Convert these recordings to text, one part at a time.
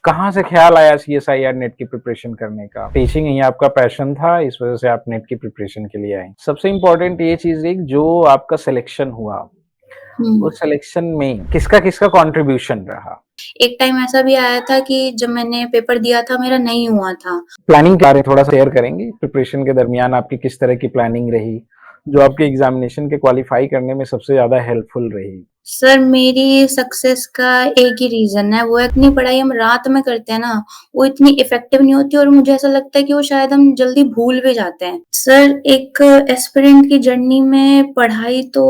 कहाँ से ख्याल आया सीएसआईआर नेट की प्रिपरेशन करने का? टीचिंग ही आपका पैशन था, इस वजह से आप नेट की प्रिपरेशन के लिए आए। सबसे इम्पोर्टेंट ये चीज़ रही जो आपका सिलेक्शन हुआ, हुँ। उस सिलेक्शन में किसका-किसका कंट्रीब्यूशन रहा? एक टाइम ऐसा भी आया था कि जब मैंने पेपर दिया था मेरा नहीं हुआ था। प्लानिंग के बारे में थोड़ा-सा शेयर करेंगी? प्रिपरेशन के दरमियान आपकी किस तरह की प्लानिंग रही, जो आपके एग्ज़ामिनेशन के क्वालीफाई करने में सबसे ज़्यादा हेल्पफुल रही? सर मेरी सक्सेस का एक ही रीज़न है, वो है इतनी पढ़ाई हम रात में करते हैं ना, वो इतनी इफ़ेक्टिव नहीं होती और मुझे ऐसा लगता है कि वो शायद हम जल्दी भूल भी जाते हैं। सर एक एस्पिरेंट की जर्नी में पढ़ाई तो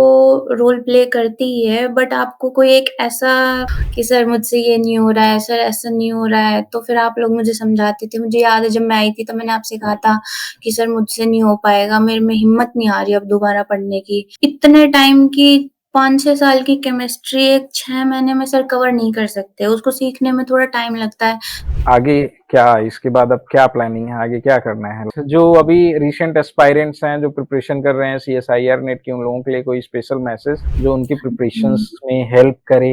रोल प्ले करती ही है, बट आपको कोई एक ऐसा कि सर मुझसे ये नहीं हो रहा है, सर ऐसा नहीं हो रहा है, तो फिर आप लोग मुझे समझाते थे। मुझे याद है जब मैं आई थी तो मैंने आपसे कहा था कि सर मुझसे नहीं हो पाएगा, मेरे में हिम्मत नहीं आ रही अब दोबारा पढ़ने की। इतने टाइम की 5-6 साल की केमिस्ट्री एक 6 महीने में सर कवर नहीं कर सकते, उसको सीखने में थोड़ा टाइम लगता है। आगे क्या इसके बाद अब क्या प्लानिंग है? आगे क्या करना है? जो अभी रिसेंट एस्पायरेंट्स हैं, जो प्रिपरेशन कर रहे हैं सीएसआईआर नेट की, उन लोगों के लिए कोई स्पेशल मैसेज जो उनकी हुँ। प्रिपरेशंस में हेल्प करे?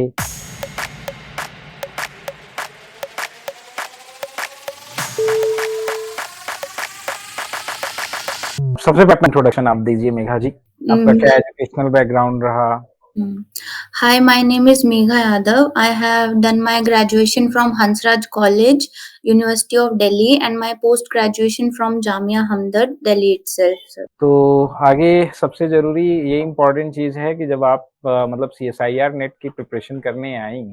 सबसे पहले इंट्रोडक्शन आप दीजिए मेघा जी। आपका क्या उम, एजुकेशनल बैकग्राउंड रहा? Mm. Hi, my name is Megha Yadav. I have done my graduation from Hansraj College, University of Delhi, and my post graduation from Jamia Hamdard, Delhi itself, sir. तो आगे सबसे ज़रूरी ये इम्पोर्टेंट चीज़ है कि जब आप मतलब सीएसआईआर नेट की प्रिपरेशन करने आईं,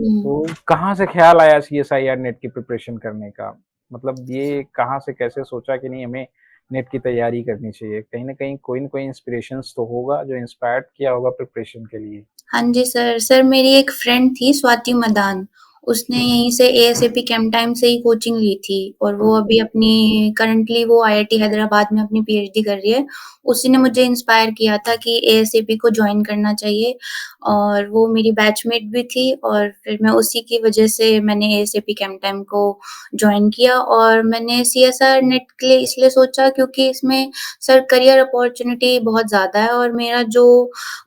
Mm. तो कहाँ से ख़्याल आया सीएसआईआर नेट की प्रिपरेशन करने का? मतलब ये कहाँ से कैसे सोचा कि नहीं हमें नेट की तैयारी करनी चाहिए? कहीं न कहीं कोई न कोई इंस्पिरेशंस तो होगा जो इंस्पायर्ड किया होगा प्रिपरेशन के लिए? हाँ जी सर। सर मेरी एक फ्रेंड थी स्वाति मदान, उसने यहीं से एएसएपी कैंप टाइम से ही कोचिंग ली थी और वो अभी अपनी करंटली वो आईआईटी हैदराबाद में अपनी पीएचडी कर रही है। उसी ने मुझे इंस्पायर किया था कि एएसएपी को जॉइन करना चाहिए और वो मेरी बैचमेट भी थी और फिर मैं उसी की वजह से मैंने एएसएपी कैंप टाइम को जॉइन किया और मैंने सीएसआर नेट के लिए इसलिए सोचा क्योंकि इसमें सर करियर अपॉर्च्युनिटी बहुत ज़्यादा है और मेरा जो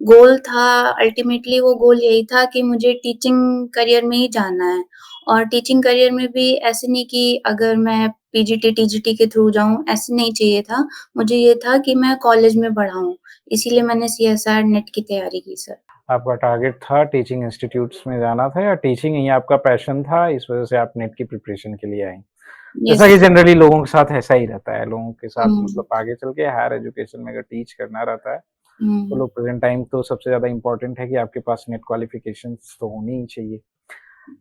गोल था अल्टीमेटली वो गोल यही था कि मुझे टीचिंग करियर में ही जाना है और टीचिंग करियर में भी ऐसे नहीं कि अगर मैं पीजीटी, टीजीटी के थ्रू जाऊँ, ऐसे नहीं चाहिए था। मुझे ये था कि मैं कॉलेज में पढ़ाऊँ, इसीलिए मैंने सीएसआर नेट की तैयारी की सर। आपका टारगेट था टीचिंग इंस्टीट्यूट्स में जाना था या टीचिंग ही आपका पैशन था, इस वजह से आप नेट की प्रिपरेशन के लिए आईं? यस जैसा कि सर। जनरली लोगों के साथ ऐसा ही रहता है, लोगों के साथ हुँ, मतलब आगे चल के हायर एजुकेशन में अगर टीच करना रहता है, तो हुँ। लोग प्रेज़ेंट टाइम तो सबसे ज़्यादा इम्पोर्टेंट है कि आपके पास नेट क्वालिफ़िकेशंस तो होनी ही चाहिए।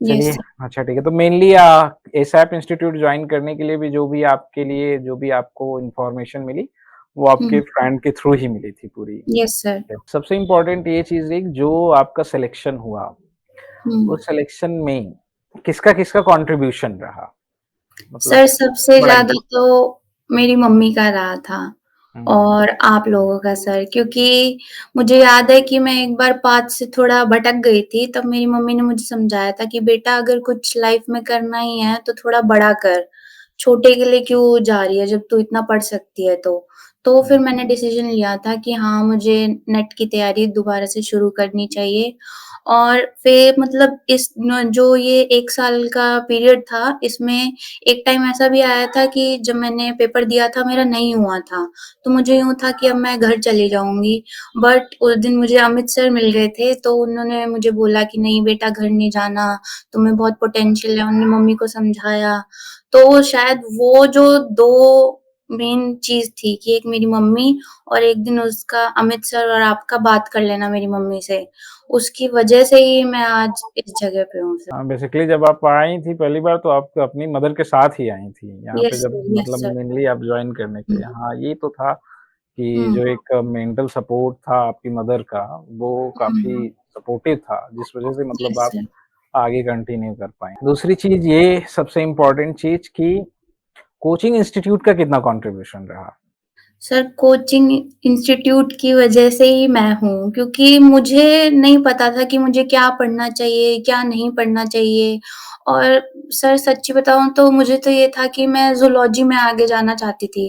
यस चलिए, सर। अच्छा ठीक है, तो मेनली एसएप इंस्टीट्यूट जॉइन करने के लिए भी जो भी आपको इन्फॉर्मेशन मिली, वो आपके हुँ, फ्रेंड के थ्रू ही मिली थी पूरी। Yes sir. सबसे इम्पोर्टेंट ये चीज़ रही जो आपका सिलेक्शन हुआ, हुँ। उस सिलेक्शन में किसका-किसका कंट्रीब्यूशन रहा? मतलब सर सबसे बड़ा ज़्यादा तो मेरी मम्मी का रहा था हुँ, और आप लोगों का सर क्योंकि मुझे याद है कि मैं एक बार पाथ से थोड़ा भटक गई थी, तब मेरी मम्मी ने मुझे समझाया था कि बेटा अगर कुछ लाइफ में करना ही है तो थोड़ा बड़ा कर, छोटे के लिए क्यों जा रही है जब तू इतना पढ़ सकती है तो। तो फिर हुँ। मैंने डिसीज़न लिया था कि हाँ, मुझे नेट की तैयारी दोबारा से शुरू करनी चाहिए और फिर मतलब इस न जो ये 1 साल का पीरियड था, इसमें एक टाइम ऐसा भी आया था कि जब मैंने पेपर दिया था मेरा नहीं हुआ था, तो मुझे यूँ था कि अब मैं घर चली जाऊँगी। बट उस दिन मुझे अमित सर मिल गए थे, तो उन्होंने मुझे बोला कि नहीं बेटा घर नहीं जाना, तुम्हें बहुत पोटेंशियल है, उन्होंने मम्मी को समझाया। तो शायद वो जो 2 मेन चीज़ थी कि एक मेरी मम्मी और एक दिन उसका अमित सर और आपका बात कर लेना मेरी मम्मी से, उसकी वजह से ही मैं आज इस जगह पे हूँ सर। हाँ, बेसिकली जब आप आई थी पहली बार तो आप अपनी मदर के साथ ही आई थी, यहाँ पे जब यस मतलब सर। मेनली आप जॉइन करने के हुँ, लिए। हाँ, ये तो था कि हुँ, जो एक मेंटल सपोर्ट था आपकी मदर का, वो हुँ। काफ़ी सपोर्टिव था, जिस वज़ह से मतलब यस आप सर। आगे कंटिन्यू कर पाएँ। दूसरी चीज़ ये सबसे इम्पोर्टेंट चीज़ कि कोचिंग इंस्टीट्यूट का कितना कंट्रीब्यूशन रहा? सर कोचिंग इंस्टीट्यूट की वजह से ही मैं हूँ, क्योंकि मुझे नहीं पता था कि मुझे क्या पढ़ना चाहिए, क्या नहीं पढ़ना चाहिए। और सर सच्ची बताऊँ तो मुझे तो ये था कि मैं ज़ूलॉजी में आगे जाना चाहती थी।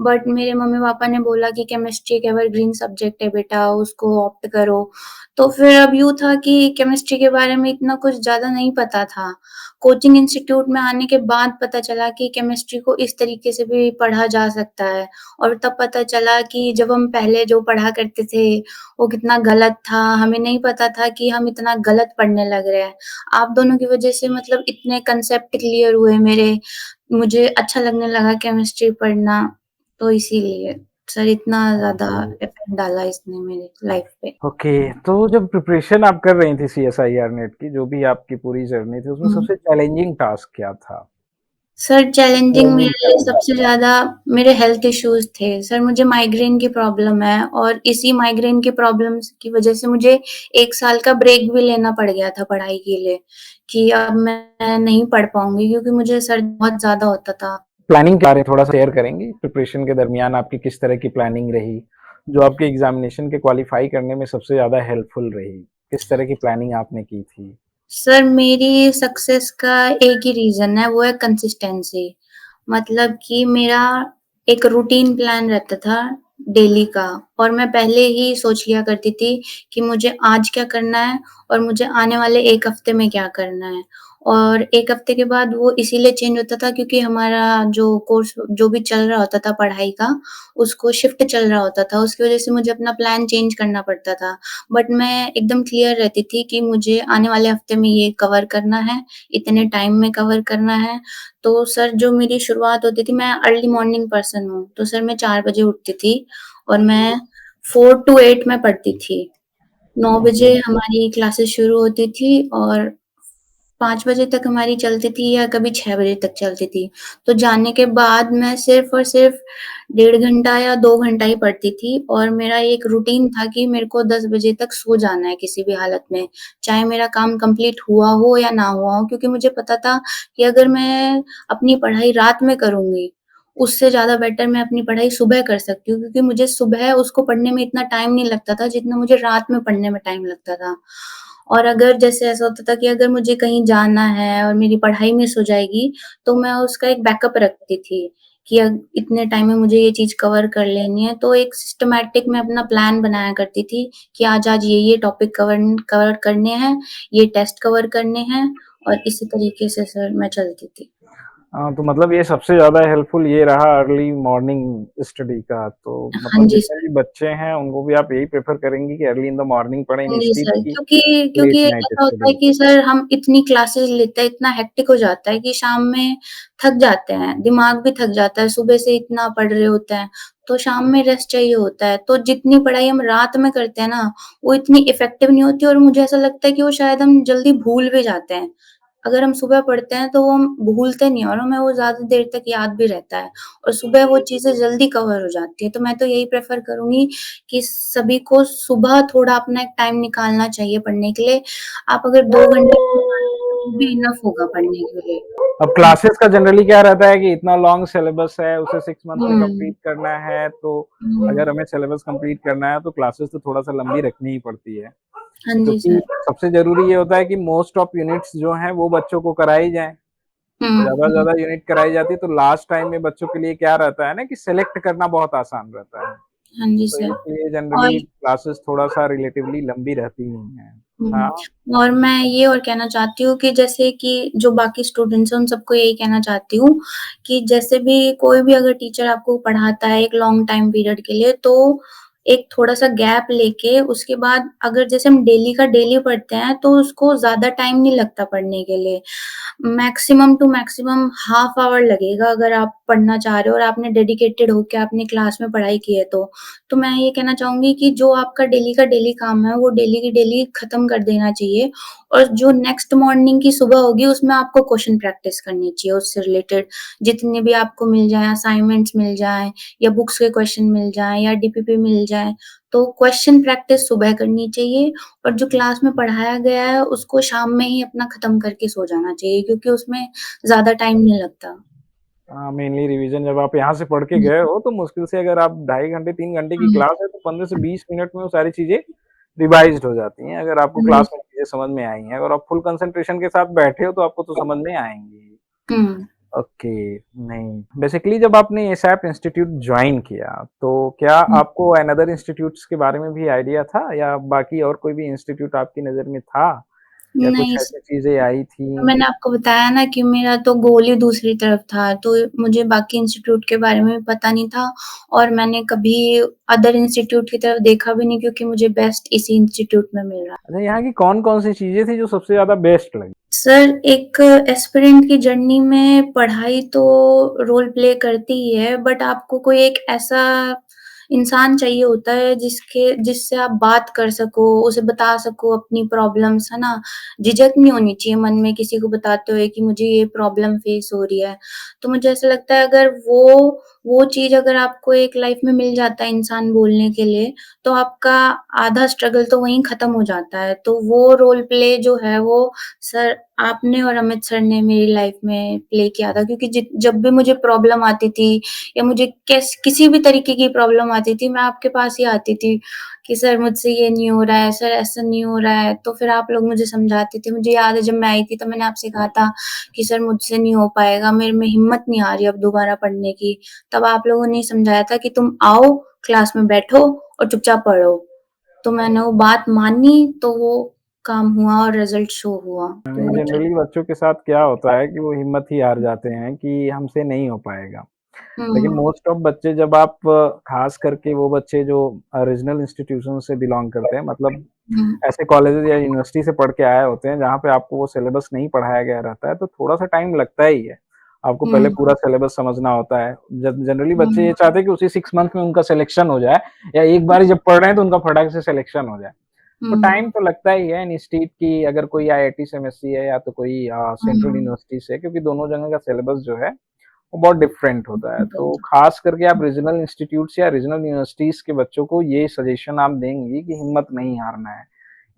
बट मेरे मम्मी-पापा ने बोला कि केमिस्ट्री एक एवरग्रीन सब्जेक्ट है बेटा, उसको ऑप्ट करो। तो फिर अब यूँ था कि केमिस्ट्री के बारे में इतना कुछ ज़्यादा नहीं पता था। कोचिंग इंस्टीट्यूट में आने के बाद पता चला कि केमिस्ट्री को इस तरीके से भी पढ़ा जा सकता है। और तब पता चला कि जब हम पहले जो पढ़ा करते थे, वो कितना गलत था, हमें नहीं पता था कि हम इतना गलत पढ़ने लग रहे हैं। आप दोनों की वजह से मतलब इतने कांसेप्ट क्लियर हुए मेरे, मुझे अच्छा लगने लगा केमिस्ट्री पढ़ना, तो इसीलिए सर इतना ज़्यादा इफ़ेक्ट डाला इसने मेरी लाइफ़ पे। ओके, तो जब प्रिपरेशन आप कर रही थी सीएसआईआर नेट की, जो भी आपकी पूरी जर्नी थी, उसमें हुँ। सबसे चैलेंजिंग टास्क क्या था? सर चैलेंजिंग चैलेंजिंग मेरे क्या लिए लगा? सबसे ज़्यादा मेरे हेल्थ इश्यूज़ थे। सर मुझे माइग्रेन की प्रॉब्लम है और इसी माइग्रेन की प्रॉब्लम्स की वज़ह से मुझे 1 साल का ब्रेक भी लेना पड़ गया था पढ़ाई के लिए, कि अब मैं नहीं पढ़ पाऊँगी क्योंकि मुझे सर बहुत ज़्यादा होता था। प्लानिंग के बारे में थोड़ा शेयर करेंगी? प्रिपरेशन के दरमियान आपकी किस तरह की प्लानिंग रही, जो आपके एग्ज़ामिनेशन के क्वालीफाई करने में सबसे ज़्यादा हेल्पफुल रही? किस तरह की प्लानिंग आपने की थी? सर मेरी सक्सेस का एक ही रीज़न है, वो है कंसिस्टेंसी। मतलब कि मेरा एक रूटीन प्लान रहता था डेली का, और मैं पहले ही सोच लिया करती थी कि मुझे आज क्या करना है और मुझे आने वाले 1 हफ्ते में क्या करना है। और 1 हफ्ते के बाद वो इसीलिए चेंज होता था क्योंकि हमारा जो कोर्स जो भी चल रहा होता था पढ़ाई का, उसको शिफ्ट चल रहा होता था, उसकी वज़ह से मुझे अपना प्लान चेंज करना पड़ता था। बट मैं एकदम क्लियर रहती थी कि मुझे आने वाले हफ्ते में ये कवर करना है, इतने टाइम में कवर करना है। तो सर जो मेरी शुरुआत होती थी, मैं अर्ली मॉर्निंग पर्सन हूँ, तो सर मैं 4 बजे उठती थी और मैं 4 टू 8 मैं पढ़ती थी। 9 ओके। बजे हमारी क्लासेस शुरू होती थी और 5 बजे तक हमारी चलती थी या कभी 6 बजे तक चलती थी। तो जाने के बाद मैं सिर्फ़ और सिर्फ़ 1.5 घंटा या 2 घंटा ही पढ़ती थी और मेरा एक रूटीन था कि मेरे को 10 बजे तक सो जाना है किसी भी हालत में, चाहे मेरा काम कंप्लीट हुआ हो या ना हुआ हो, क्योंकि मुझे पता था कि अगर मैं अपनी पढ़ाई रात में करूँगी, उससे ज़्यादा बेटर मैं अपनी पढ़ाई सुबह कर सकती हूँ, क्योंकि मुझे सुबह उसको पढ़ने में इतना टाइम नहीं लगता था, जितना मुझे रात में पढ़ने में टाइम लगता था। और अगर जैसे ऐसा होता था कि अगर मुझे कहीं जाना है और मेरी पढ़ाई मिस हो जाएगी, तो मैं उसका एक बैकअप रखती थी कि इतने टाइम में मुझे ये चीज़ कवर कर लेनी है। तो एक सिस्टमैटिक मैं अपना प्लान बनाया करती थी कि आज-आज ये टॉपिक कवर करने हैं, ये टेस्ट कवर करने हैं, और इसी तरीके से सर मैं चलती थी। तो मतलब ये सबसे ज़्यादा हेल्पफुल ये रहा अर्ली मॉर्निंग स्टडी का, तो हाँ मतलब जी जितने सर। भी बच्चे हैं, उनको भी आप यही प्रेफ़र करेंगी कि अर्ली इन द मॉर्निंग पढ़ें हाँ जी इंस्टीड सर, की क्योंकि क्योंकि लेट नाइट ऐसा होता है स्टडी? कि सर हम इतनी क्लासेस लेते हैं, इतना हेक्टिक हो जाता है कि शाम में थक जाते हैं, दिमाग भी थक जाता है, सुबह से इतना पढ़ रहे होते हैं, तो शाम में रेस्ट चाहिए होता है। तो जितनी पढ़ाई हम रात में करते हैं ना, वो इतनी इफ़ेक्टिव नहीं होती और मुझे ऐसा लगता है कि वो शायद हम जल्दी भूल भी जाते हैं। अगर हम सुबह पढ़ते हैं तो वो हम भूलते नहीं हैं और हमें वो ज़्यादा देर तक याद भी रहता है और सुबह वो चीज़ें जल्दी कवर हो जाती हैं। तो मैं तो यही प्रेफ़र करूँगी कि सभी को सुबह थोड़ा अपना एक टाइम निकालना चाहिए पढ़ने के लिए। आप अगर 2 घंटे भी निकालोगे तो वो भी इनफ होगा पढ़ने के लिए। अब हुँ, क्लासेस का जनरली क्या रहता है कि इतना लॉन्ग सिलेबस है, उसे 6 मंथ में हुँ, कंप्लीट करना है, तो हुँ। अगर हमें सिलेबस कंप्लीट करना है, तो क्लासेस तो थोड़ा-सा लंबी रखनी ही पड़ती है। हाँ जी क्योंकि सर। सबसे ज़रूरी ये होता है कि मोस्ट ऑफ यूनिट्स जो हैं, वो बच्चों को कराई जाएँ। हुँ, ज़्यादा से हुँ। ज़्यादा यूनिट कराई जाती है, तो लास्ट टाइम में बच्चों के लिए क्या रहता है ना कि सेलेक्ट करना बहुत आसान रहता है। हाँ जी तो सर। इसलिए और जनरली क्लासेस थोड़ा-सा रिलेटिवली लंबी रहती ही हैं। हाँ, और मैं ये और कहना चाहती हूँ कि जैसे कि जो बाकी स्टूडेंट्स हैं, उन सबको यही कहना चाहती हूँ कि जैसे भी कोई भी अगर टीचर आपको पढ़ाता है एक लॉन्ग टाइम पीरियड के लिए, तो एक थोड़ा-सा गैप लेके उसके बाद अगर जैसे हम डेली का डेली पढ़ते हैं, तो उसको ज़्यादा टाइम नहीं लगता पढ़ने के लिए। Maximum to maximum half hour लगेगा अगर आप पढ़ना चाह रहे हो और आपने डेडिकेटेड होके आपने क्लास में पढ़ाई की है तो। तो मैं ये कहना चाहूँगी कि जो आपका डेली का डेली काम है, वो डेली की डेली खत्म कर देना चाहिए और जो नेक्स्ट मॉर्निंग की सुबह होगी, उसमें आपको क्वेश्चन प्रैक्टिस करनी चाहिए उससे रिलेटेड। जितने भी आपको मिल जाएँ, असाइनमेंट्स मिल जाएँ या बुक्स के क्वेश्चन मिल जाएँ या डीपीपी मिल जाएँ, तो क्वेश्चन प्रैक्टिस सुबह करनी चाहिए और जो क्लास में पढ़ाया गया है, उसको शाम में ही अपना खत्म करके सो जाना चाहिए क्योंकि उसमें ज़्यादा टाइम नहीं लगता। मेनली रिवीजन जब आप यहाँ से पढ़ के हुँ, गए हो, तो मुश्किल से अगर आप ढाई घंटे, 3 घंटे की हुँ, क्लास है, तो 15 से 20 मिनट में वो सारी चीज़ें रिवाइज़्ड हो जाती हैं, अगर आपको हुँ, क्लास में चीज़ें समझ में आई हैं। अगर आप फुल कंसंट्रेशन के साथ बैठे हो, तो आपको तो समझ में आएँगी। हुँ। ओके, नहीं, बेसिकली जब आपने एसएपी इंस्टीट्यूट जॉइन किया, तो क्या हुँ। आपको अनदर इंस्टीट्यूट्स के बारे में भी आइडिया था या बाकी और कोई भी इंस्टीट्यूट आपकी नज़र में था या कुछ नहीं, ऐसी चीज़ें आई थी? मैंने आपको बताया ना कि मेरा तो गोल ही दूसरी तरफ था, तो मुझे बाकी इंस्टीट्यूट के बारे में भी पता नहीं था और मैंने कभी अदर इंस्टीट्यूट की तरफ देखा भी नहीं क्योंकि मुझे बेस्ट इसी इंस्टीट्यूट में मिल रहा। अच्छा, यहाँ की कौन-कौन सी चीज़ें थी जो सबसे ज़्यादा बेस्ट लगी? सर, एक एस्पिरेंट की जर्नी में पढ़ाई तो रोल प्ले करती ही है, बट आपको कोई एक ऐसा इंसान चाहिए होता है जिससे आप बात कर सको, उसे बता सको अपनी प्रॉब्लम्स, है ना? झिझक नहीं होनी चाहिए मन में किसी को बताते हुए कि मुझे ये प्रॉब्लम फेस हो रही है। तो मुझे ऐसा लगता है अगर वो चीज़ अगर आपको एक लाइफ़ में मिल जाता है इंसान बोलने के लिए, तो आपका आधा स्ट्रगल तो वहीं खत्म हो जाता है। तो वो रोल प्ले जो है वो सर आपने और अमित सर ने मेरी लाइफ में प्ले किया था क्योंकि जब भी मुझे प्रॉब्लम आती थी या मुझे किसी भी तरीके की प्रॉब्लम आती थी, मैं आपके पास ही आती थी कि सर मुझसे ये नहीं हो रहा है, सर ऐसा नहीं हो रहा है, तो फिर आप लोग मुझे समझाते थे। मुझे याद है जब मैं आई थी तो मैंने आपसे कहा था कि सर मुझसे नहीं हो पाएगा, मेरे में हिम्मत नहीं आ रही अब दोबारा पढ़ने की। तब आप लोगों ने समझाया था कि तुम आओ, क्लास में बैठो और चुपचाप पढ़ो। तो मैंने वो बात मानी, तो वो काम हुआ और रिज़ल्ट शो हुआ। तो नहीं, जनरली बच्चों के साथ क्या होता है कि वो हिम्मत ही हार जाते हैं कि हमसे नहीं हो पाएगा। लेकिन हुँ, मोस्ट ऑफ बच्चे जब आप ख़ास करके वो बच्चे जो रीजनल इंस्टीट्यूशन से बिलॉन्ग करते हैं, मतलब हुँ, ऐसे कॉलेजेस या यूनिवर्सिटी से पढ़ के आए होते हैं, जहाँ पे आपको वो सिलेबस नहीं पढ़ाया गया रहता है, तो थोड़ा-सा टाइम लगता ही है। आपको पहले हुँ, पूरा सिलेबस समझना होता है। जब जनरली बच्चे हुँ, ये चाहते हैं कि उसी 6 मंथ में उनका सिलेक्शन हो जाए या एक बार ही जब पढ़ रहे हैं तो उनका फटाक से सिलेक्शन हो जाए। तो हुँ, टाइम तो लगता ही है इंस्टीट की, अगर कोई आईआईटी से एमएससी है या तो कोई सेंट्रल हुँ, यूनिवर्सिटी से, क्योंकि दोनों जगह का सिलेबस जो है वो बहुत डिफरेंट होता है। तो हुँ। खास करके आप रीजनल इंस्टीट्यूट्स या रीजनल यूनिवर्सिटीज़ के बच्चों को ये सजेशन आप देंगी कि हिम्मत नहीं हारना है।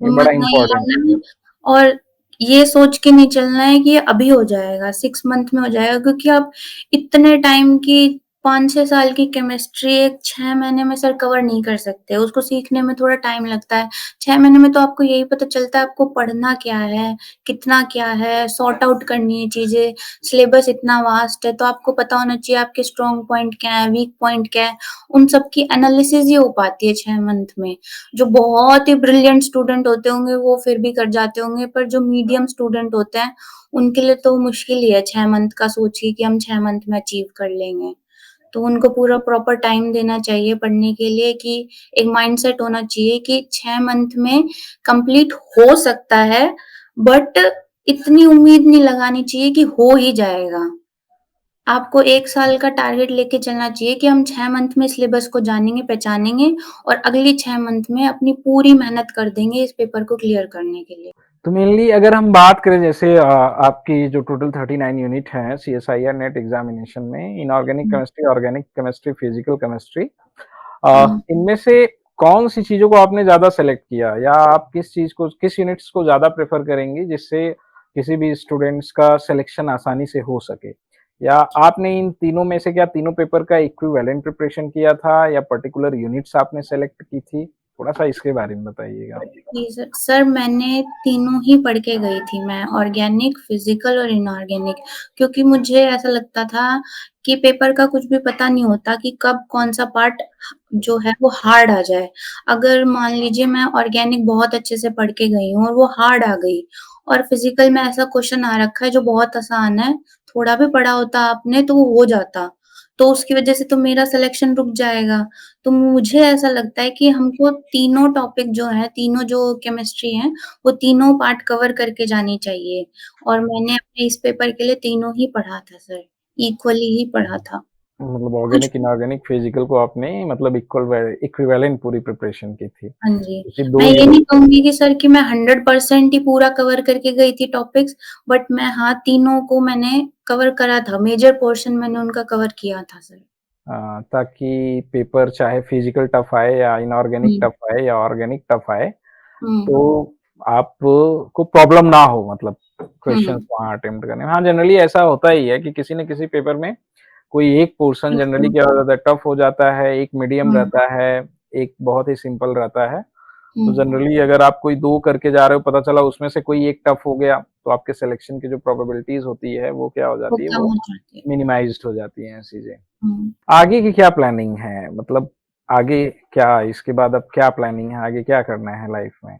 ये हिम्मत बड़ा नहीं इम्पोर्टेंट है। हारना है और ये सोच के नहीं चलना है कि ये अभी हो जाएगा, 6 मंथ में हो जाएगा क्योंकि आप इतने टाइम की 5-6 साल की केमिस्ट्री एक 6 महीने में सर कवर नहीं कर सकते, उसको सीखने में थोड़ा टाइम लगता है। 6 महीने में तो आपको यही पता चलता है आपको पढ़ना क्या है, कितना क्या है, सॉर्ट आउट करनी है चीज़ें, सिलेबस इतना वास्ट है तो आपको पता होना चाहिए आपके स्ट्रॉन्ग पॉइंट क्या है, वीक पॉइंट क्या है, उन सब की एनालिसिस ही हो पाती है 6 मंथ में। जो बहुत ही ब्रिलियंट स्टूडेंट होते होंगे वो फिर भी कर जाते होंगे, पर जो मीडियम स्टूडेंट होते हैं, उनके लिए तो मुश्किल ही है 6 मंथ का सोचिए कि हम 6 मंथ में अचीव कर लेंगे। तो उनको पूरा प्रॉपर टाइम देना चाहिए पढ़ने के लिए कि एक माइंडसेट होना चाहिए कि 6 मंथ में कंप्लीट हो सकता है, बट इतनी उम्मीद नहीं लगानी चाहिए कि हो ही जाएगा। आपको 1 साल का टारगेट लेके चलना चाहिए कि हम 6 मंथ में सिलेबस को जानेंगे, पहचानेंगे और अगली 6 मंथ में अपनी पूरी मेहनत कर देंगे इस पेपर को क्लियर करने के लिए। तो मेनली अगर हम बात करें जैसे आपकी जो टोटल 39 यूनिट हैं सीएसआईआर नेट एग्जामिनेशन में, inorganic um, chemistry, organic chemistry, physical chemistry, um. इनमें से कौन-सी चीज़ों को आपने ज़्यादा सेलेक्ट किया या आप किस यूनिट्स को ज़्यादा प्रेफ़र करेंगी जिससे किसी भी स्टूडेंट्स का सिलेक्शन आसानी से हो सके? या आपने इन तीनों में से क्या तीनों पेपर का इक्विवेलेंट प्रिपरेशन किया था या पर्टिकुलर यूनिट्स आपने सेलेक्ट की थी? थोड़ा-सा इसके बारे में बताइएगा। जी सर, सर मैंने तीनों ही पढ़ के गई थी मैं ऑर्गेनिक, फिज़िकल और इनऑर्गेनिक क्योंकि मुझे ऐसा लगता था कि पेपर का कुछ भी पता नहीं होता कि कब कौन-सा पार्ट जो है वो हार्ड आ जाए। अगर मान लीजिए मैं ऑर्गेनिक बहुत अच्छे से पढ़ के गई हूँ और वो हार्ड आ गई और फिज़िकल में ऐसा क्वेश्चन आ रखा है जो बहुत आसान है, थोड़ा भी पढ़ा होता आपने तो वो हो जाता। तो उसकी वज़ह से तो मेरा सिलेक्शन रुक जाएगा। तो मुझे ऐसा लगता है कि हमको तीनों टॉपिक जो हैं, तीनों जो केमिस्ट्री हैं, वो तीनों पार्ट कवर करके जानी चाहिए और मैंने अपने इस पेपर के लिए तीनों ही पढ़ा था सर, इक्वली ही पढ़ा था। मतलब कुछ ऑर्गेनिक, इनऑर्गेनिक, फिजिकल को आपने मतलब इक्विवेलेंट पूरी प्रिपरेशन की थी। हाँ जी, क्योंकि मैं 2 ये यूनिट नहीं कहूँगी कि सर कि मैं 100% ही पूरा कवर करके गई थी टॉपिक्स, बट मैं हाँ, तीनों को मैंने कवर करा था, मेजर पोर्शन मैंने उनका कवर किया था सर। ताकि पेपर चाहे फिजिकल टफ आए या इनऑर्गेनिक हुँ, टफ आए या ऑर्गेनिक टफ आए, हुँ, तो आपको प्रॉब्लम ना हो मतलब क्वेश्चंस हुँ, वहाँ अटेम्प्ट करने में। हाँ, जनरली ऐसा होता ही है कि किसी न किसी पेपर में कोई एक पोर्शन जनरली बिल्कुल। क्या हो जाता है टफ हो जाता है, एक मीडियम हुँ, रहता है, एक बहुत ही सिंपल रहता है। तो हुँ, जनरली अगर आप कोई 2 करके जा रहे हो, पता चला उसमें से कोई एक टफ हो गया, तो आपके सिलेक्शन की जो प्रोबेबिलिटीज़ होती है, वो क्या हो वो जाती है, कम वो हो जाती है। मिनिमाइज़्ड हो जाती हैं चीज़ें। हुँ। आगे की क्या प्लानिंग है? मतलब आगे क्या इसके बाद अब क्या प्लानिंग है? आगे क्या करना है लाइफ़ में?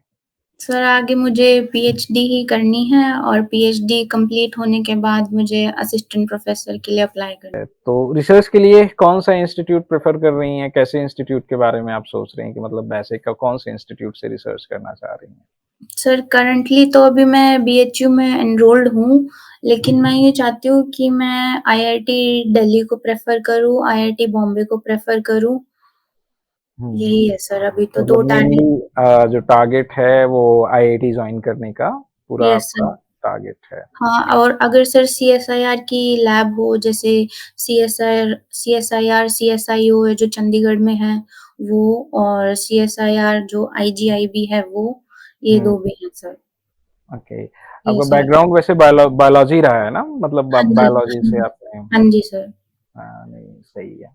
सर आगे मुझे पीएचडी ही करनी है और पीएचडी कंप्लीट होने के बाद मुझे असिस्टेंट प्रोफ़ेसर के लिए अप्लाई करना है। तो रिसर्च के लिए कौन-सा इंस्टीट्यूट प्रेफ़र कर रही हैं? कैसे इंस्टीट्यूट के बारे में आप सोच रही हैं कि मतलब वैसे का कौन-से इंस्टीट्यूट से रिसर्च करना चाह रही हैं? सर करंटली तो अभी मैं बीएचयू में एनरोल्ड हूँ, लेकिन मैं ये चाहती हूँ कि मैं आईआईटी दिल्ली को प्रेफ़र करूँ, आईआईटी बॉम्बे को प्रेफ़र करूँ। हुँ। यही है सर अभी तो 2 मतलब टारगेट। मेनली जो टारगेट है वो आईआईटी जॉइन करने का पूरा यस आपका सर। टारगेट है। हाँ, और अगर सर सीएसआईआर की लैब हो जैसे सीएसआईआर, सीएसआईओ है जो चंडीगढ़ में है वो और सीएसआईआर जो आईजीआईबी है वो, ये हुँ, 2 भी हैं सर। ओके। ये आपका सर। बैकग्राउंड वैसे बायोलॉजी रहा है ना? मतलब हाँ आप जी। बायोलॉजी से हुँ। आपने हाँ जी सर। हाँ, नहीं सही है।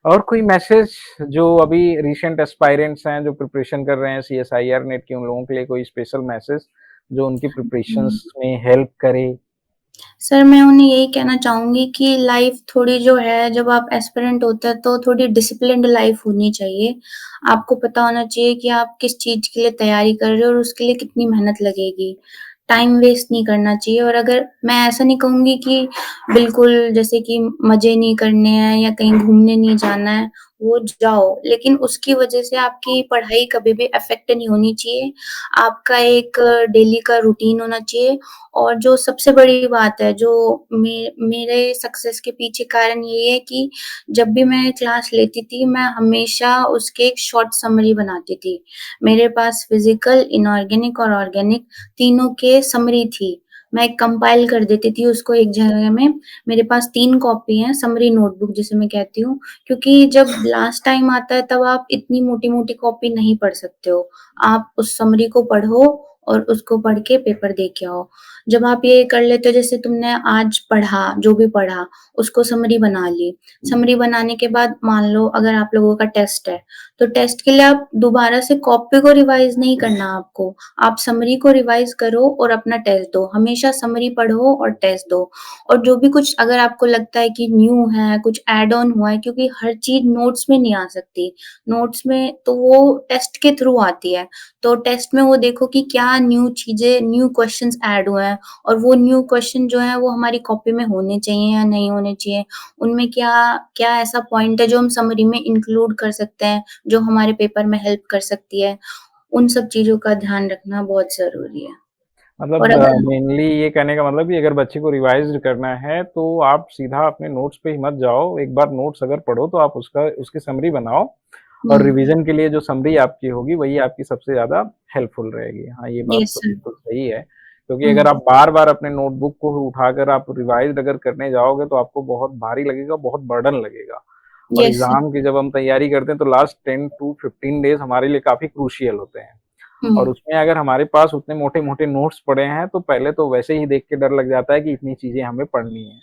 और कोई मैसेज जो अभी रिसेंट एस्पायरेंट्स हैं जो प्रिपरेशन कर रहे हैं सीएसआईआर नेट की उन लोगों के लिए कोई स्पेशल मैसेज जो उनकी हुँ। प्रिपरेशंस में हेल्प करे? सर मैं उन्हें यही कहना चाहूँगी कि लाइफ़ थोड़ी जो है जब आप एस्पिरेंट होते हैं तो थोड़ी डिसिप्लिन्ड लाइफ़ होनी चाहिए। आपको पता होना चाहिए कि आप किस चीज़ के लिए तैयारी कर रहे हो और उसके लिए कितनी मेहनत लगेगी। टाइम वेस्ट नहीं करना चाहिए और अगर मैं ऐसा नहीं कहूँगी कि बिल्कुल जैसे कि मज़े नहीं करने हैं या कहीं घूमने नहीं जाना है, वो जाओ, लेकिन उसकी वज़ह से आपकी पढ़ाई कभी भी अफ़ेक्ट नहीं होनी चाहिए। आपका एक डेली का रूटीन होना चाहिए और जो सबसे बड़ी बात है, जो मेरे सक्सेस के पीछे कारण यही है कि जब भी मैं क्लास लेती थी, मैं हमेशा उसके एक शॉर्ट समरी बनाती थी। मेरे पास फिज़िकल, इनऑर्गेनिक और ऑर्गेनिक तीनों के समरी थी। मैं कंपाइल कर देती थी उसको एक जगह में। मेरे पास 3 कॉपी हैं, समरी नोटबुक जिसे मैं कहती हूँ, क्योंकि जब लास्ट टाइम आता है तब आप इतनी मोटी-मोटी कॉपी नहीं पढ़ सकते हो। आप उस समरी को पढ़ो और उसको पढ़ के पेपर दे के आओ। जब आप ये कर लेते हो जैसे तुमने आज पढ़ा, जो भी पढ़ा, उसको समरी बना ली। समरी बनाने के बाद मान लो अगर आप लोगों का टेस्ट है, तो टेस्ट के लिए आप दोबारा से कॉपी को रिवाइज़ नहीं करना आपको। आप समरी को रिवाइज़ करो और अपना टेस्ट दो। हमेशा समरी पढ़ो और टेस्ट दो। और जो भी कुछ अगर आपको लगता है कि न्यू है, कुछ ऐड ऑन हुआ है क्योंकि हर चीज़ नोट्स में नहीं आ सकती। नोट्स में तो वो टेस्ट के थ्रू आती है। तो टेस्ट में वो देखो कि क्या न्यू चीज़ें, न्यू क्वेश्चन्स ऐड हुए हैं और वो न्यू क्वेश्चन जो हैं वो हमारी कॉपी में होने चाहिए या नहीं होने चाहिए। उनमें क्या क्या ऐसा पॉइंट है जो हम समरी में इंक्लूड कर सकते हैं, जो हमारे पेपर में हेल्प कर सकती है। उन सब चीज़ों का ध्यान रखना बहुत ज़रूरी है। और मतलब अगर मेनली ये कहने का मतलब कि अगर बच्चे को रिवाइज़ करना है, तो आप सीधा अपने नोट्स पे ही मत जाओ। एक बार नोट्स अगर पढ़ो तो आप उसका उसकी समरी बनाओ और हुँ, रिवीज़न के लिए जो समरी आपकी होगी, वही आपकी सबसे ज़्यादा हेल्पफुल रहेगी। हाँ, ये बात यस तो सर। बिल्कुल सही है, क्योंकि अगर हुँ, आप बार-बार अपने नोटबुक को उठाकर आप रिवाइज़ अगर करने जाओगे, तो आपको बहुत भारी लगेगा, बहुत बर्डन लगेगा। और यस सर। एग्ज़ाम की जब हम तैयारी करते हैं, तो लास्ट 10 टू 15 डेज़ हमारे लिए काफ़ी क्रूशियल होते हैं। और हुँ, उसमें अगर हमारे पास उतने मोटे-मोटे नोट्स पड़े हैं, तो पहले तो वैसे ही देख के डर लग जाता है कि इतनी चीज़ें हमें पढ़नी है।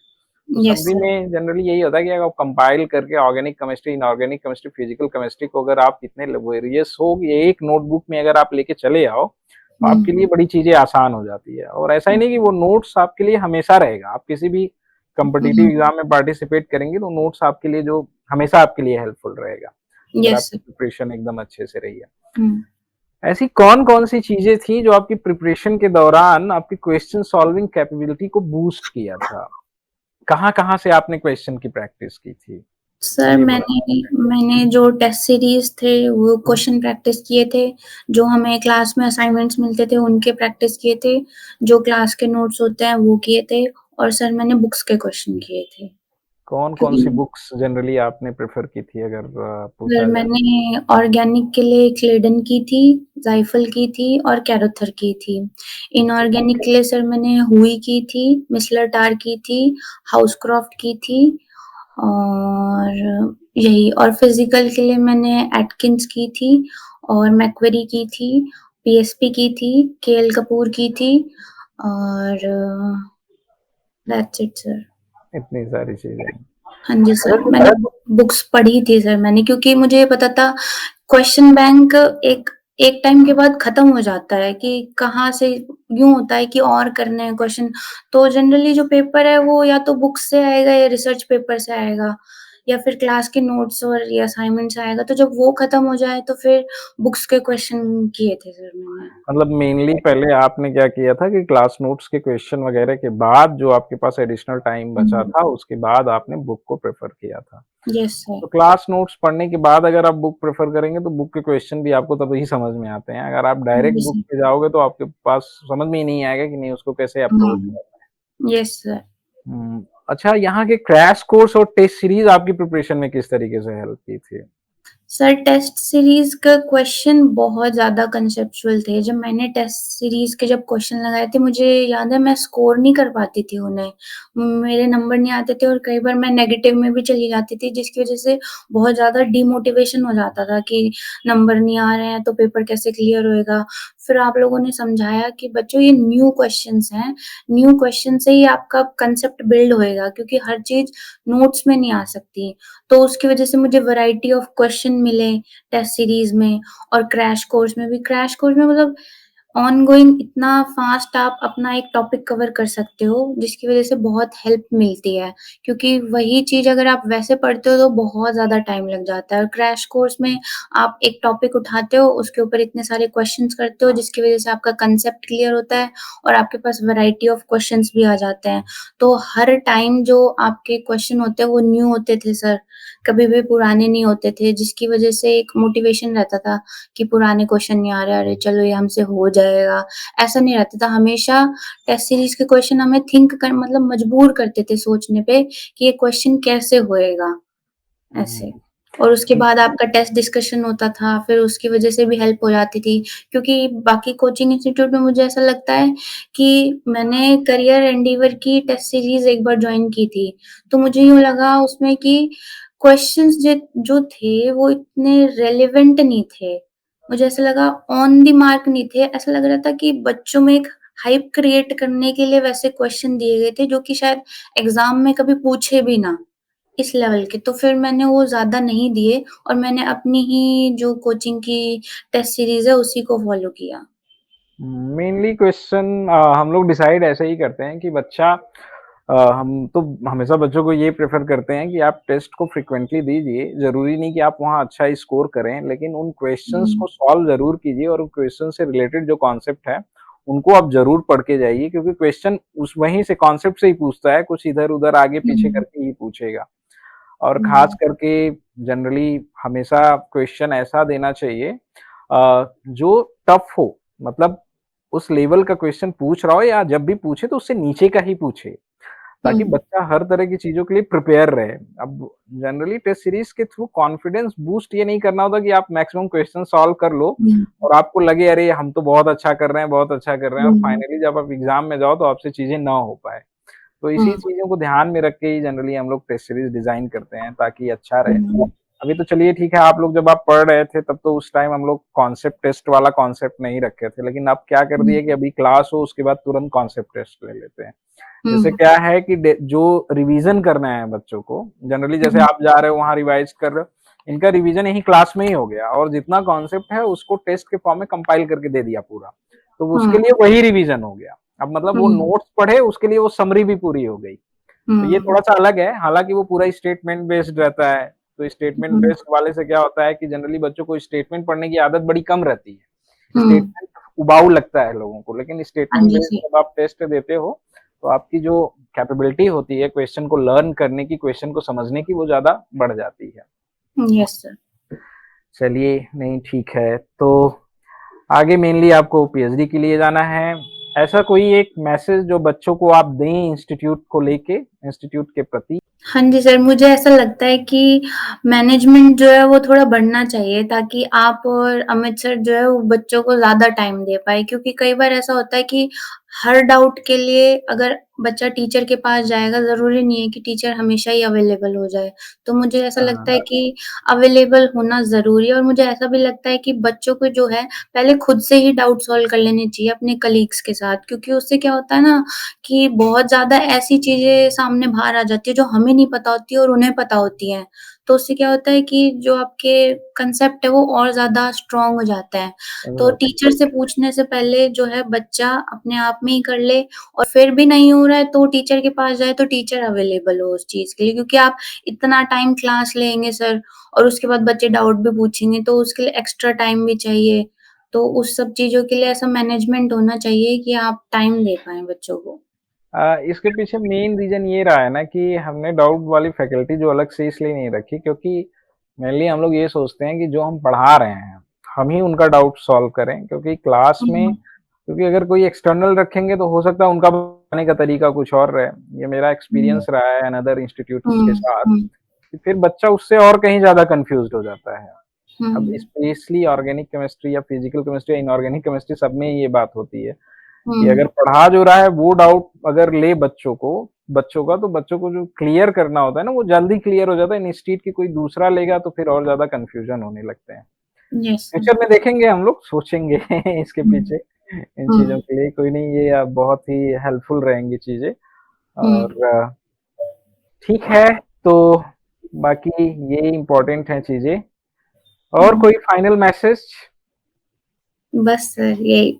तो यस समरी सर। में जनरली यही होता है कि अगर आप कंपाइल करके organic chemistry, inorganic chemistry, physical chemistry को अगर आप इतने लेबोरियस हो कि एक नोटबुक में अगर आप लेके चले आओ, तो हुँ, आपके लिए बड़ी चीज़ें आसान हो जाती है। और ऐसा ही नहीं कि वो नोट्स आपके लिए हमेशा रहेगा। आप किसी भी कॉम्पिटिटिव हुँ, एग्ज़ाम में पार्टिसिपेट करेंगे, तो नोट्स आपके लिए जो हमेशा आपके लिए हेल्पफुल रहेगा, अगर यस आपकी सर। प्रिपरेशन एकदम अच्छे से रही है। हुँ। ऐसी कौन-कौन सी चीज़ें थी जो आपकी प्रिपरेशन के दौरान आपकी क्वेश्चन सॉल्विंग कैपेबिलिटी को बूस्ट किया था? कहाँ-कहाँ से आपने क्वेश्चन की प्रैक्टिस की थी? सर ये थोड़ा बताएँ। मैंने जो टेस्ट सीरीज़ थे वो क्वेश्चन प्रैक्टिस किए थे, जो हमें क्लास में असाइनमेंट्स मिलते थे उनके प्रैक्टिस किए थे, जो क्लास के नोट्स होते हैं वो किए थे और सर मैंने बुक्स के क्वेश्चन किए थे। कौन-कौन सी क्योंकि बुक्स जनरली आपने प्रेफ़र की थी अगर सर पूछा जाए? मैंने ऑर्गेनिक के लिए क्लेडन की थी, ज़ाइफल की थी और कैरोथर की थी। ओके। इनऑर्गेनिक के लिए सर मैंने हुई की थी, मिसलटार की थी, हाउसक्राफ्ट की थी और यही और फिज़िकल के लिए मैंने एटकिन्स की थी और मैक्वेरी की थी पीएसपी की थी, केएल कपूर की थी और दैट्स इट सर। इतनी सारी चीज़ें। हाँ जी अच्छा सर, जो मैंने बुक्स पढ़ी थी सर मैंने, क्योंकि मुझे ये पता था क्वेश्चन बैंक एक एक टाइम के बाद खत्म हो जाता है कि कहाँ से यूँ होता है कि और करने हैं क्वेश्चन, तो जनरली जो पेपर है वो या तो बुक्स से आएगा या रिसर्च पेपर से आएगा या फिर क्लास के नोट्स और या असाइनमेंट से आएगा, तो जब वो खत्म हो जाए तो फिर बुक्स के क्वेश्चन किए थे सर मैंने। मतलब मेनली पहले आपने क्या किया था कि क्लास नोट्स के क्वेश्चन वगैरह के बाद जो आपके पास एडिशनल टाइम बचा हुँ, था, उसके बाद आपने बुक को प्रेफ़र किया था। Yes sir. तो क्लास नोट्स पढ़ने के बाद अगर आप बुक प्रेफ़र करेंगे तो बुक के क्वेश्चन भी आपको तभी समझ में आते हैं। अगर आप हाँ डायरेक्ट जी बुक सर। पे जाओगे तो आपके पास समझ में ही नहीं आएगा कि नहीं उसको कैसे अप्रोच हुँ, करना है। Yes sir. अच्छा यहाँ के क्रैश कोर्स और टेस्ट सीरीज़ आपकी प्रिपरेशन में किस तरीके से हेल्प की थी? सर टेस्ट सीरीज़ का क्वेश्चन बहुत ज़्यादा कंसेप्चुअल थे। जब मैंने टेस्ट सीरीज़ के जब क्वेश्चन लगाए थे, मुझे याद है मैं स्कोर नहीं कर पाती थी उन्हें। मेरे नंबर नहीं आते थे और कई बार मैं नेगेटिव में भी चली जाती थी, जिसकी वज़ह से बहुत ज़्यादा डिमोटिवेशन हो जाता था कि नंबर नहीं आ रहे हैं तो पेपर कैसे क्लियर होएगा। फिर आप लोगों ने समझाया कि बच्चों ये न्यू क्वेश्चन्स हैं, न्यू क्वेश्चन से ही आपका कांसेप्ट बिल्ड होएगा, क्योंकि हर चीज़ नोट्स में नहीं आ सकती। तो उसकी वज़ह से मुझे वैरायटी ऑफ क्वेश्चन मिले टेस्ट सीरीज़ में और क्रैश कोर्स में मतलब ऑनगोइंग इतना फ़ास्ट आप अपना एक टॉपिक कवर कर सकते हो, जिसकी वज़ह से बहुत हेल्प मिलती है। क्योंकि वही चीज़ अगर आप वैसे पढ़ते हो तो बहुत ज़्यादा टाइम लग जाता है और क्रैश कोर्स में आप एक टॉपिक उठाते हो, उसके ऊपर इतने सारे क्वेश्चन्स करते हो, जिसकी वज़ह से आपका कांसेप्ट क्लियर होता है और आपके पास वैरायटी ऑफ क्वेश्चन्स भी आ जाते हैं। तो हर टाइम जो आपके क्वेश्चन होते हैं, वो न्यू होते थे सर, कभी भी पुराने नहीं होते थे, जिसकी वज़ह से एक मोटिवेशन रहता था कि पुराने क्वेश्चन नहीं आ रहे, अरे चलो ये हमसे हो जाएगा, ऐसा नहीं रहता था। हमेशा टेस्ट सीरीज़ के क्वेश्चन हमें थिंक कर मतलब मजबूर करते थे सोचने पे कि ये क्वेश्चन कैसे होएगा, हुँ, ऐसे। और उसके हुँ, बाद आपका टेस्ट डिस्कशन होता था, फिर उसकी वज़ह से भी हेल्प हो जाती थी। क्योंकि बाकी कोचिंग इंस्टीट्यूट में मुझे ऐसा लगता है कि मैंने करियर एंडीवर की टेस्ट सीरीज़ एक बार जॉइन की थी, तो मुझे यूँ लगा उसमें कि क्वेश्चन्स जो थे वो इतने रेलेवेंट नहीं थे। मुझे ऐसा लगा ऑन द मार्क नहीं थे, ऐसा लग रहा था कि बच्चों में एक हाइप क्रिएट करने के लिए वैसे क्वेश्चन दिए गए थे जो कि शायद एग्ज़ाम में कभी पूछे भी ना, इस लेवल के। तो फिर मैंने वो ज़्यादा नहीं दिए और मैंने अपनी ही जो कोचिंग की टेस्ट सीरीज़ है उसी को फ़ॉलो किया। मेनली क्वेश्चन हम लोग डिसाइड ऐसे ही करते हैं कि बच्चा हम तो हमेशा बच्चों को ये प्रेफ़र करते हैं कि आप टेस्ट को फ्रीक्वेंटली दीजिए। ज़रूरी नहीं कि आप वहाँ अच्छा स्कोर करें, लेकिन उन क्वेश्चंस हुँ, को सॉल्व ज़रूर कीजिए और उन क्वेश्चन से रिलेटेड जो कॉन्सेप्ट है, उनको आप ज़रूर पढ़ के जाइए क्योंकि क्वेश्चन उस वहीं से कॉन्सेप्ट से ही पूछता है, कुछ इधर-उधर आगे-पीछे हुँ, करके ही पूछेगा। और ख़ास हुँ, करके जनरली हमेशा क्वेश्चन ऐसा देना चाहिए जो टफ़ हो, मतलब उस लेवल का क्वेश्चन पूछ रहा हो या जब भी पूछे तो उससे नीचे का ही पूछे, ताकि हुँ, बच्चा हर तरह की चीज़ों के लिए प्रिपेयर रहे। अब जनरली टेस्ट सीरीज़ के थ्रू कॉन्फिडेंस बूस्ट ये नहीं करना होता कि आप मैक्सिमम क्वेश्चन सॉल्व कर लो हुँ, और आपको लगे अरे हम तो बहुत अच्छा कर रहे हैं, बहुत अच्छा कर रहे हैं और हुँ, फाइनली जब आप एग्ज़ाम में जाओ तो आपसे चीज़ें ना हो पाएँ। तो हुँ, इसी चीज़ों को ध्यान में रख के ही जनरली हम लोग टेस्ट सीरीज़ डिज़ाइन करते हैं ताकि अच्छा रहे। हुँ, अभी तो चलिए ठीक है, आप लोग जब आप पढ़ रहे थे तब तो उस टाइम हम लोग कॉन्सेप्ट टेस्ट वाला कॉन्सेप्ट नहीं रखे थे, लेकिन अब क्या कर हुँ, दिए कि अभी क्लास हो उसके बाद तुरंत कॉन्सेप्ट टेस्ट ले लेते हैं। जैसे हुँ, क्या है कि डे जो रिवीज़न करना है बच्चों को, जनरली जैसे हुँ, आप जा रहे हो वहाँ रिवाइज़ कर रहे हो, इनका रिवीज़न यहीं क्लास में ही हो गया और जितना कॉन्सेप्ट है उसको टेस्ट के फॉर्म में कंपाइल करके दे दिया पूरा। तो उसके हुँ, लिए वही रिवीज़न हो गया। अब मतलब वो हुँ, नोट्स पढ़े उसके लिए वो समरी भी पूरी हो गई। तो ये हुँ, थोड़ा-सा अलग है, हालाँकि वो पूरा स्टेटमेंट बेस्ड रहता है। तो स्टेटमेंट हुँ, बेस्ड वाले से क्या होता है कि जनरली बच्चों को स्टेटमेंट पढ़ने की आदत बड़ी कम रहती है। हुँ। स्टेटमेंट उबाऊ लगता है लोगों को, लेकिन हाँ स्टेटमेंट जी बेस्ड सर। जब आप टेस्ट देते हो, तो आपकी जो कैपेबिलिटी होती है क्वेश्चन को लर्न करने की, क्वेश्चन को समझने की, वो ज़्यादा बढ़ जाती है। Yes sir. चलिए, नहीं ठीक है, तो आगे मेनली आपको पीएचडी के लिए जाना है। ऐसा कोई एक मैसेज जो बच्चों को आप दें इंस्टीट्यूट को लेके, इंस्टीट्यूट के प्रति? हाँ जी सर, मुझे ऐसा लगता है कि मैनेजमेंट जो है वो थोड़ा बढ़ना चाहिए ताकि आप और अमित सर जो है वो बच्चों को ज़्यादा टाइम दे पाएँ, क्योंकि कई बार ऐसा होता है कि हर डाउट के लिए अगर बच्चा टीचर के पास जाएगा, ज़रूरी नहीं है कि टीचर हमेशा ही अवेलेबल हो जाए। तो मुझे ऐसा लगता हाँ, है कि अवेलेबल होना ज़रूरी है और मुझे ऐसा भी लगता है कि बच्चों को जो है पहले खुद से ही डाउट सॉल्व कर लेने चाहिए अपने कलीग्स के साथ, क्योंकि उससे क्या होता है ना कि बहुत ज़्यादा ऐसी चीज़ें सामने बाहर आ जाती है जो हमें नहीं पता होती है और उन्हें पता होती हैं। तो उससे क्या होता है कि जो आपके कांसेप्ट है वो और ज़्यादा स्ट्रॉन्ग हो जाता है। तो एग्ज़ैक्टली। टीचर से पूछने से पहले जो है बच्चा अपने आप में ही कर ले और फिर भी नहीं हो रहा है तो टीचर के पास जाए तो टीचर अवेलेबल हो उस चीज़ के लिए, क्योंकि आप इतना टाइम क्लास लेंगे सर और उसके बाद बच्चे डाउट भी पूछेंगे तो उसके लिए एक्स्ट्रा टाइम भी चाहिए। तो उस सब चीज़ों के लिए ऐसा मैनेजमेंट होना चाहिए कि आप टाइम दे पाएँ बच्चों को। इसके पीछे मेन रीज़न ये रहा है ना कि हमने डाउट वाली फैकल्टी जो अलग से इसलिए नहीं रखी, क्योंकि मेनली हम लोग ये सोचते हैं कि जो हम पढ़ा रहे हैं, हम ही उनका डाउट सॉल्व करें, क्योंकि क्लास में, हुँ, क्योंकि अगर कोई एक्सटर्नल रखेंगे तो हो सकता है उनका बताने का तरीका कुछ और रहे। ये मेरा हुँ, एक्सपीरियंस रहा है अनदर इंस्टीट्यूट्स के हुँ, साथ, हुँ, कि फिर बच्चा उससे और कहीं ज़्यादा कन्फ्यूज़्ड हो जाता है। अब हुँ, स्पेशली ऑर्गेनिक केमिस्ट्री या फिजिकल केमिस्ट्री या इनऑर्गेनिक केमिस्ट्री, सब में ये बात होती है कि हुँ, अगर पढ़ा जो रहा है वो डाउट अगर ले बच्चों का, तो बच्चों को जो क्लियर करना होता है ना, वो जल्दी क्लियर हो जाता है। इंस्टीड की कोई दूसरा लेगा तो फिर और ज़्यादा कन्फ्यूज़न होने लगते हैं। Yes sir. फ्यूचर में देखेंगे, हम लोग सोचेंगे इसके हुँ, पीछे, इन चीज़ों हुँ, के लिए। कोई नहीं, ये बहुत ही हेल्पफुल रहेंगी चीज़ें। हुँ, और ठीक है, तो बाकी ये इम्पोर्टेंट हैं चीज़ें। और हुँ। कोई फाइनल मैसेज? बस सर यही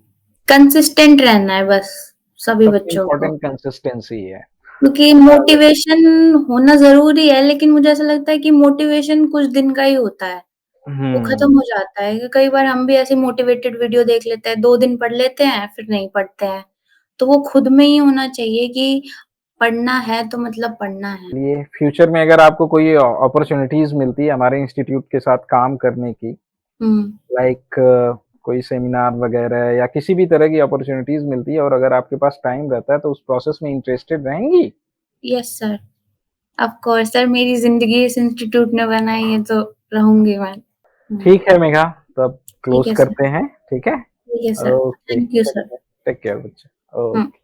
कंसिस्टेंट रहना है बस सभी सबसे बच्चों को। इम्पोर्टेंट कंसिस्टेंसी है। क्योंकि अगर मोटिवेशन होना ज़रूरी है, लेकिन मुझे ऐसा लगता है कि मोटिवेशन कुछ दिन का ही होता है, वो खत्म हुँ। हो जाता है। कि कई बार हम भी ऐसी मोटिवेटेड वीडियो देख लेते हैं, 2 दिन पढ़ लेते हैं, फिर नहीं पढ़ते हैं। तो वो खुद में ही होना चाहिए कि पढ़ना है तो मतलब पढ़ना है। ये फ्यूचर में अगर आपको कोई अपॉर्च्युनिटीज़ मिलती है हमारे इंस्टीट्यूट के साथ काम करने की, हुँ। लाइक कोई सेमिनार वगैरह या किसी भी तरह की अपॉर्च्युनिटीज़ मिलती है, और अगर आपके पास टाइम रहता है, तो उस प्रोसेस में इंटरेस्टेड रहेंगी? Yes sir, of course sir मेरी ज़िंदगी इस इंस्टीट्यूट ने बनाई है तो रहूँगी मैं। हुँ, ठीक है मेघा, तब ठीक क्लोज़ है सर, करते हैं, ठीक है? ठीक है sir. Okay, thank you sir. चलिए, टेक केयर बच्चे। हुँ। ओके।